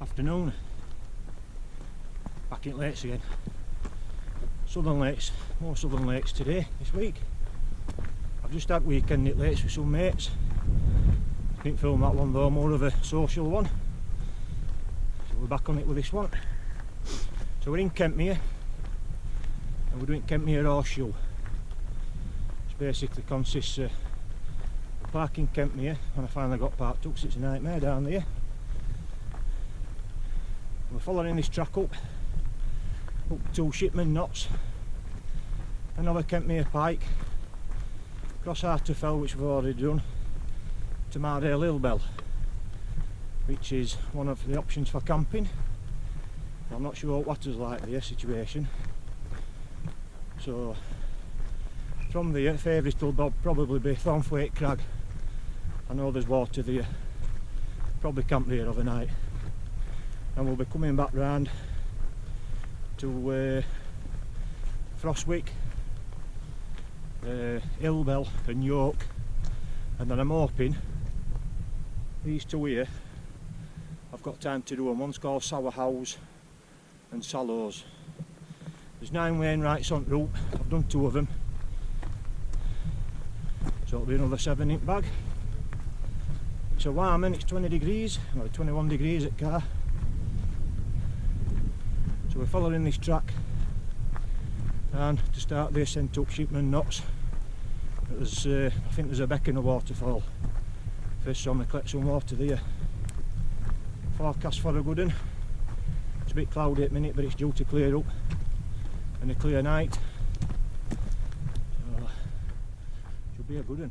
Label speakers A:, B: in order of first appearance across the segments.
A: Afternoon, back in lakes again. Southern lakes, more southern lakes today, this week. I've just had weekend at lakes with some mates. Didn't film that one though, more of a social one. So we're back on it with this one. So we're in Kentmere, and we're doing Kentmere Horseshoe. Which basically consists of parking Kentmere, and I finally got parked up, 'cause it's a nightmare down there. We're following this track up to Shipman knots, another Kentmere Pike, across Harter fell, which we've already done, to Mardale Hillbell, which is one of the options for camping. I'm not sure what water's like there, situation. So from there, favourite will probably be Thornthwaite Cragg. I know there's water there, probably camp there overnight. And we'll be coming back round to Froswick, Hillbell and Yoke, and then I'm hoping these two here I've got time to do them. One's called Sallows and Sallows. There's 9 Wainrights on route, I've done 2 of them, so it'll be another 7 in bag. It's a warm and it's 20 degrees, or 21 degrees at car. We're following this track, and to start the ascent up Shipman knots, there's, I think there's a beck in a waterfall. First time we collect some water there. Forecast for a good one. It's a bit cloudy at the minute, but it's due to clear up, and a clear night, so should be a good one.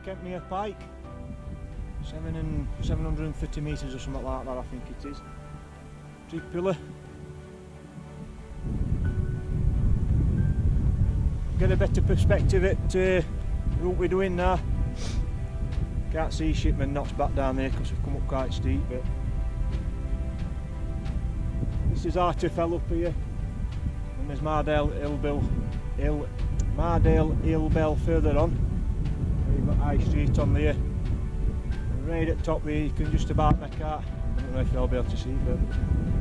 A: Kentmere Pike, 730 metres or something like that, I think it is. Tree pillar. Get a better perspective at the route we're doing now. Can't see Shipman knots back down there because we've come up quite steep, but this is Harter fell up here, and there's Mardale Hillbell further on. You've got High Street on there, and right at top there you can just about make out, I don't know if you'll be able to see, but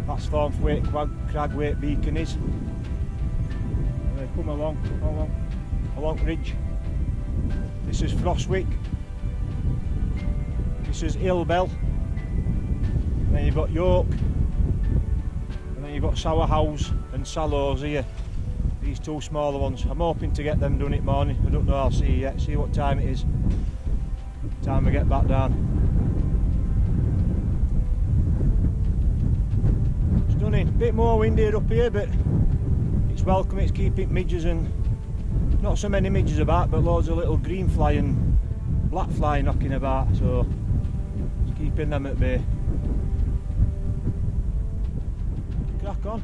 A: that's Thornthwaite Cragg Beacon is. And they come along ridge. This is Froswick, this is Hillbell, then you've got Yoke, and then you've got Sallows and Sallows here. These two smaller ones. I'm hoping to get them done it morning. I don't know, I'll see yet. See what time it is. Time we get back down. Stunning. Bit more windy up here, but it's welcome. It's keeping midges, and not so many midges about, but loads of little green fly and black fly knocking about, so it's keeping them at bay. Crack on.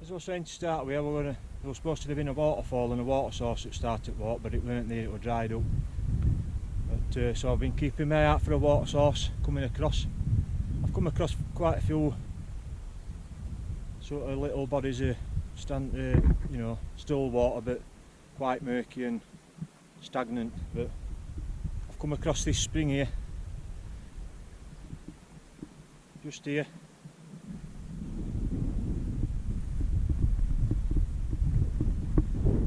A: As I was saying to start with, there was supposed to have been a waterfall and a water source at start at walk, but it weren't there, it was dried up. But, so I've been keeping my eye out for a water source coming across. I've come across quite a few sort of little bodies of you know, still water, but quite murky and stagnant. But I've come across this spring here, just here.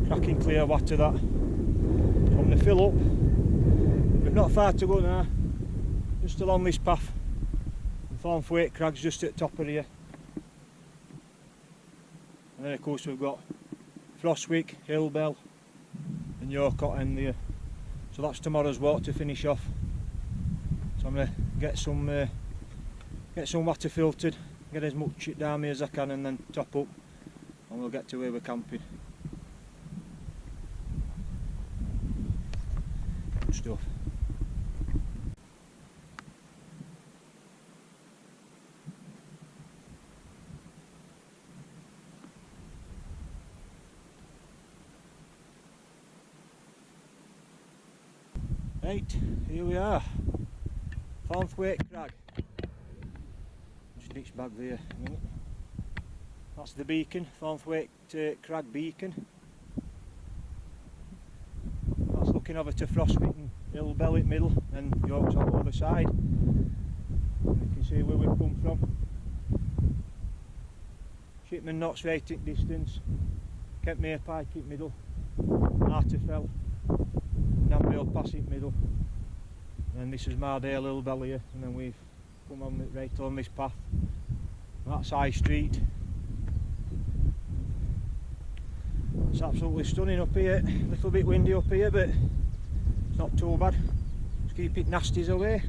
A: Cracking clear water that. I'm going to fill up. We've not far to go now, just along this path. Thornthwaite Cragg's just at the top of here. And then of course we've got Froswick, Mardale and Yoke in there. So that's tomorrow's walk to finish off. So I'm going to get some water filtered, get as much down me as I can, and then top up, and we'll get to where we're camping. Good stuff. Right, here we are, Thornthwaite Cragg. Just ditch back there a minute. That's the beacon, Thornthwaite Cragg beacon. That's looking over to Froswick and Mardale in the middle, and Yoke's on the other side. And you can see where we've come from. Shipman not straight in distance, Kentmere Pike in the middle, Harter fell. Mardale pass in the middle, and this is Mardale Mardale here, and then we've come on right on this path. That's High Street. It's absolutely stunning up here. A little bit windy up here, but it's not too bad. Just keep it nasties away.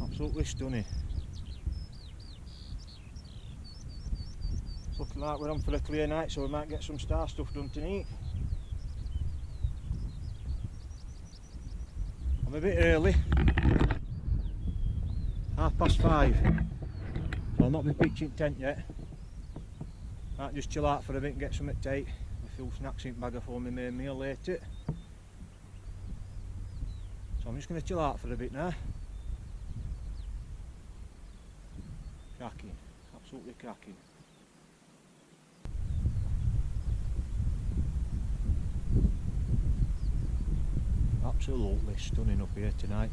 A: Absolutely stunning. Looking like we're on for a clear night, so we might get some star stuff done tonight. I'm a bit early, 5:30, so I'll not be pitching tent yet. Might just chill out for a bit and get something to eat. A few snacks in the bag for my main meal later. So I'm just going to chill out for a bit now. Cracking. absolutely cracking. Absolutely stunning up here tonight.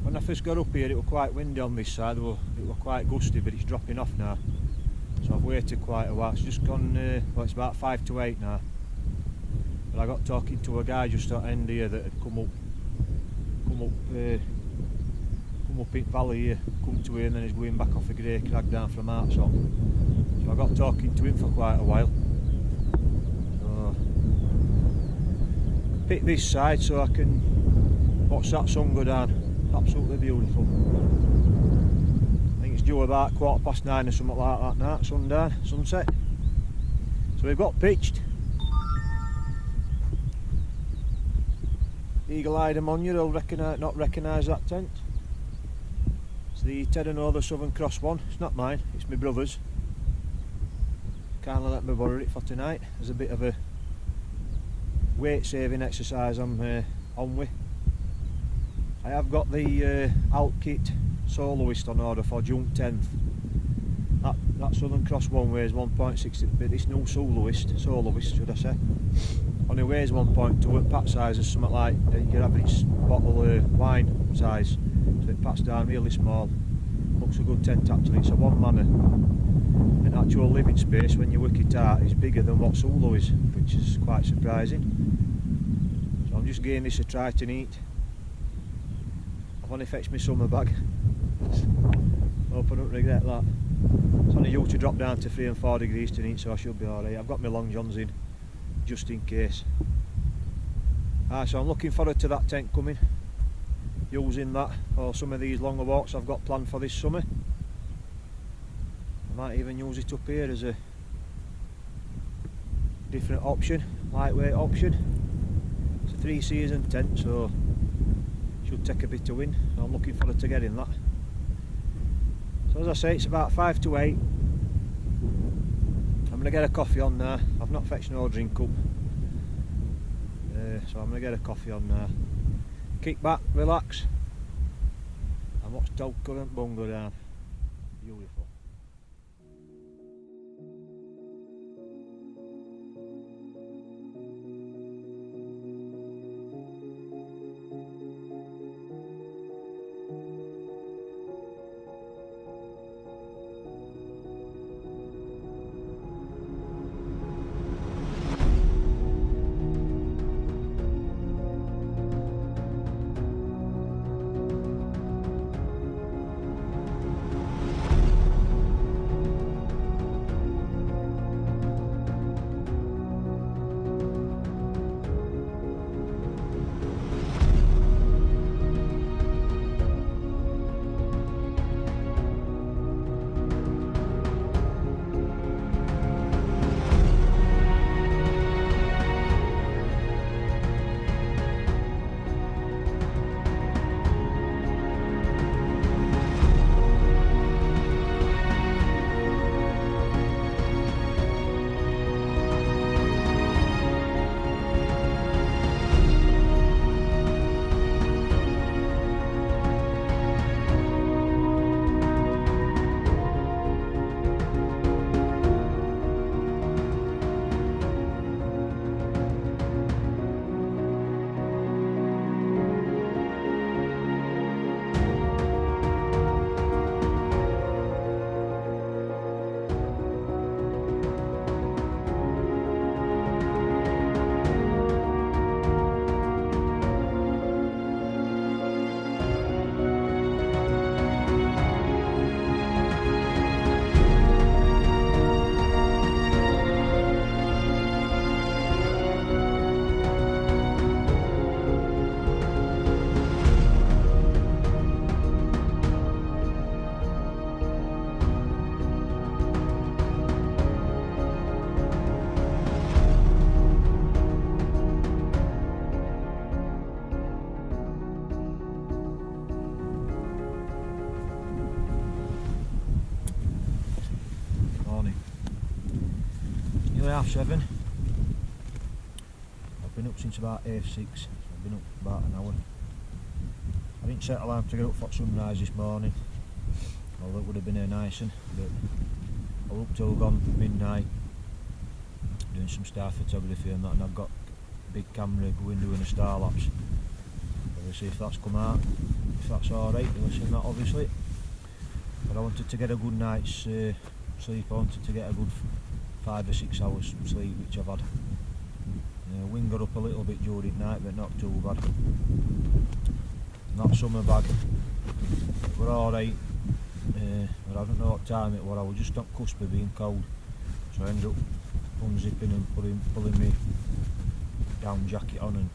A: When I first got up here it was quite windy on this side, it was quite gusty, but it's dropping off now. So I've waited quite a while. It's just gone, well, it's about 5 to 8 now. But I got talking to a guy just at the end here that had come up in valley here, come to here, and then he's going back off the Grey Crag down from Harter. So I got talking to him for quite a while. So pick this side so I can watch that sun go down. Absolutely beautiful. I think it's due about 9:15 or something like that now, sunset. So we've got pitched. Eagle-eyed among you will not recognise that tent. It's the Ted and the Southern Cross one. It's not mine, it's my brother's. Kindly let me borrow it for tonight as a bit of a weight saving exercise I'm on with. I have got the alt kit soloist on order for June 10th. That Southern Cross one weighs 1.6, but this new soloist should I say, only weighs 1.2 at pat size is something like your average bottle of wine size, so it pats down really small. Looks a good tent actually. It's a one manner, and actual living space when you work it out is bigger than what Solo is, which is quite surprising. So I'm just giving this a try tonight. I've only fetched my summer bag. Hope I don't regret that. It's only due to drop down to 3 and 4 degrees tonight, so I should be alright. I've got my long johns in just in case. So I'm looking forward to that tent coming, using that or some of these longer walks I've got planned for this summer. I might even use it up here as a different option, lightweight option. It's a 3-season tent, so should take a bit to win. So I'm looking forward to getting that. So as I say, it's about 5 to 8. I'm going to get a coffee on now. I've not fetched no drink up, so I'm going to get a coffee on now. Kick back, relax, and watch Dog Current Bun go down. Beautiful. Nearly 7:30. I've been up since about 6:30, so I've been up about an hour. I didn't set alarm to get up for sunrise this morning. well, it would have been a nice one, but I looked till gone midnight doing some star photography and that, and I've got a big camera going doing a star lapse. Obviously if that's come out, if that's alright, you'll listen that obviously. But I wanted to get a good night's sleep. I wanted to get a good 5 or 6 hours sleep, which I've had. Wind got up a little bit during night, but not too bad. And that summer bag, we're alright, but I don't know what time it was. I was just on cusp of being cold, so I ended up unzipping and pulling my down jacket on, and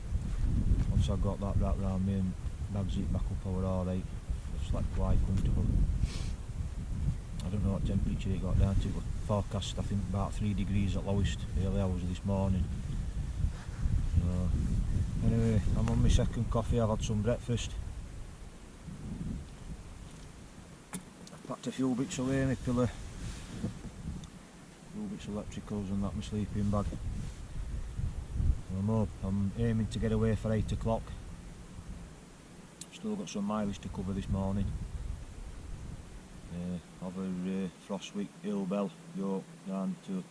A: once I got that wrapped around me and bags it back up, I was alright. I slept quite comfortable. I don't know what temperature it got down to, but forecast I think about 3 degrees at lowest early hours of this morning. So, anyway, I'm on my second coffee. I've had some breakfast. I've packed a few bits away, my pillow, a few bits of electricals and that, my sleeping bag. I'm aiming to get away for 8 o'clock. Still got some mileage to cover this morning. Over Froswick, Hillbell, Yoke, down to.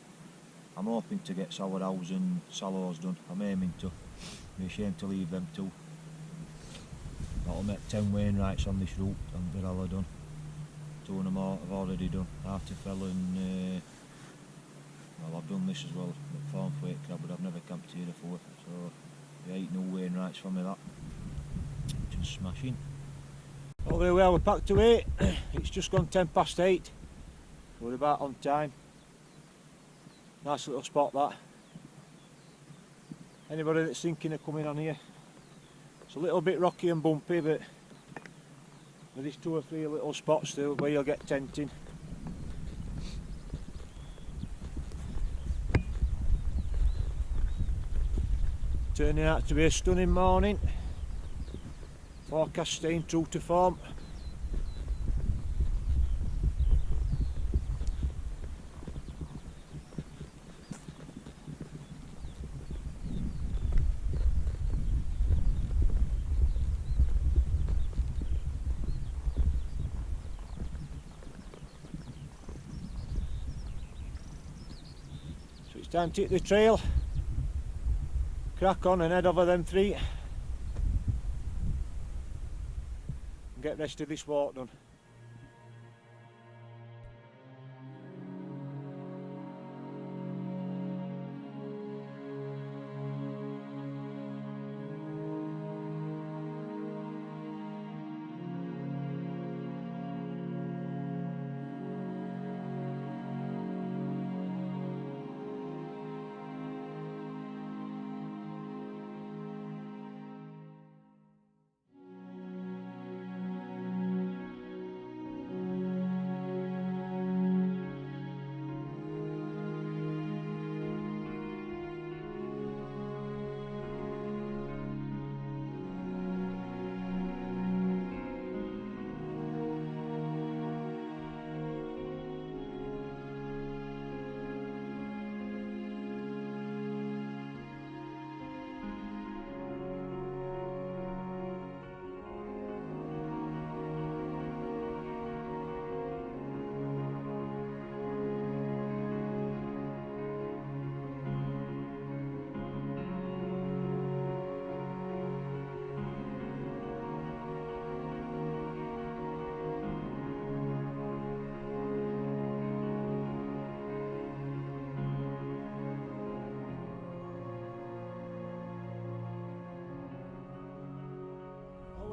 A: I'm hoping to get Sallows and Sallows done. I'm aiming to. Be ashamed to leave them 2. That'll make 10 Wainrights on this route, and they're all done. 2 of them I've already done. Harter and well, I've done this as well at Thornthwaite Cragg, but I've never camped here before. So 8 new Wainrights for me, that. Which is smashing. Well, there we are, we're packed away. It's just gone 10 past 8. We're about on time. Nice little spot that. Anybody that's thinking of coming on here, it's a little bit rocky and bumpy, but there is 2 or 3 little spots still where you'll get tenting. Turning out to be a stunning morning. Forecast staying true to form. So it's time to hit the trail, crack on and head over them 3. Get rest of this walk done.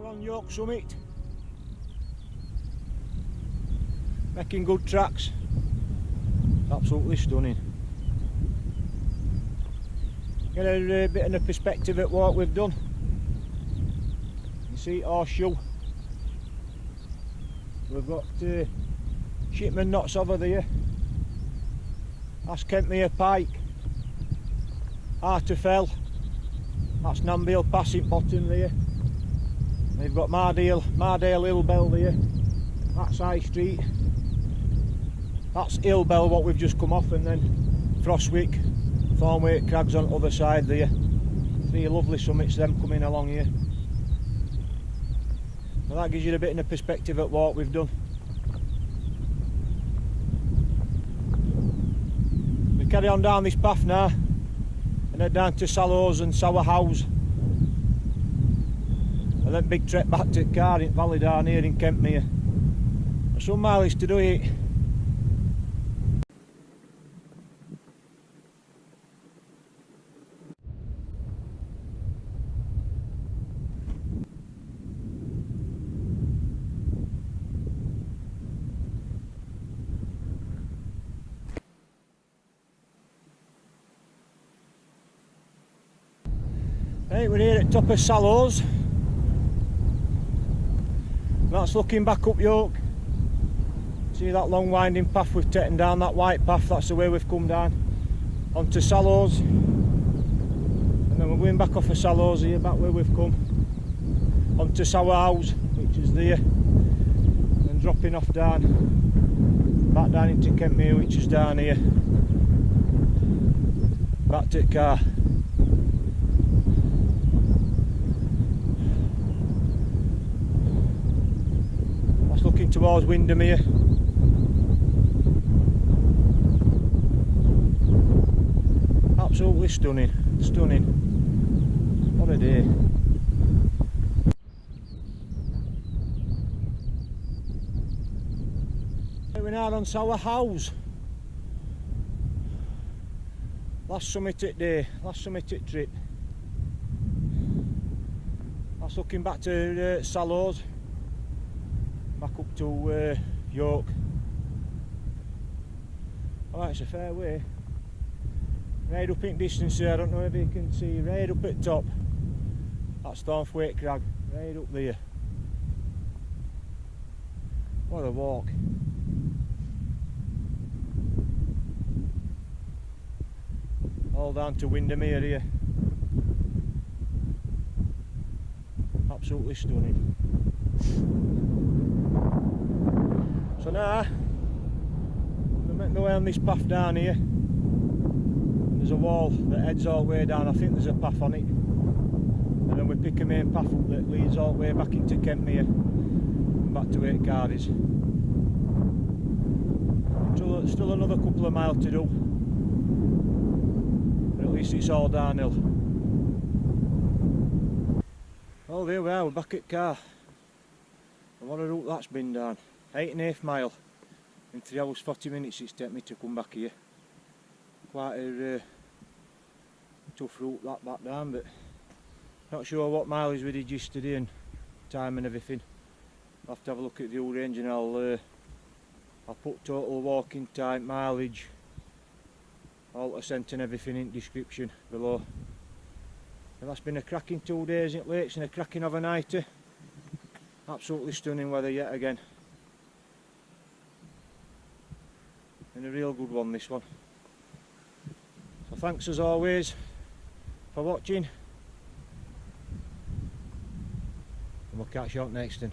A: On Yoke summit, making good tracks, absolutely stunning. Get a bit of a perspective at what we've done. You see Horseshoe, we've got Shipman knots over there, that's Kentmere Pike, Harter fell, that's Mardale passing bottom there. They've got Mardale Hillbell there, that's High Street, that's Hillbell what we've just come off, and then Froswick, Thornthwaite Crags on the other side there. 3 lovely summits them coming along here. Well, that gives you a bit of a perspective at what we've done. carry on down this path now and head down to Sallows and Sour House, and then big trek back to the car in valley down here in Kentmere. There's some mileage to do it. Right, we're here at top of Sallows. That's looking back up Yoke. See that long winding path we've taken down, that white path, that's the way we've come down onto Sallows. And then we're going back off of Sallows here, back where we've come, onto Sour House, which is there. And dropping off down, back down into Kentmere, which is down here. Back to the car. Looking towards Windermere. Absolutely stunning, stunning. What a day. We're now on Sour House. Last summited day, last summited trip. That's looking back to Sallows. Back up to Yoke. Alright, it's a fair way. Right up in distance there, I don't know if you can see, right up at the top. That's Thornthwaite Cragg, right up there. What a walk. All down to Windermere here. Absolutely stunning. So now, I'm going to make my way on this path down here. There's a wall that heads all the way down, I think there's a path on it. And then we pick a main path up that leads all the way back into Kentmere and back to where the car is. Still another couple of miles to do. But at least it's all downhill. Well, there we are, we're back at the car. And what a route that's been down. 8.5 miles in 3 hours 40 minutes it's taken me to come back here. Quite a tough route that back down, but not sure what mileage we did yesterday and time and everything. I'll have to have a look at the old range and I'll put total walking time, mileage, all ascent and everything in the description below. And that's been a cracking 2 days in lakes and a cracking overnighter. Absolutely stunning weather yet again. And a real good one, this one. So thanks as always for watching, and we'll catch you up next time.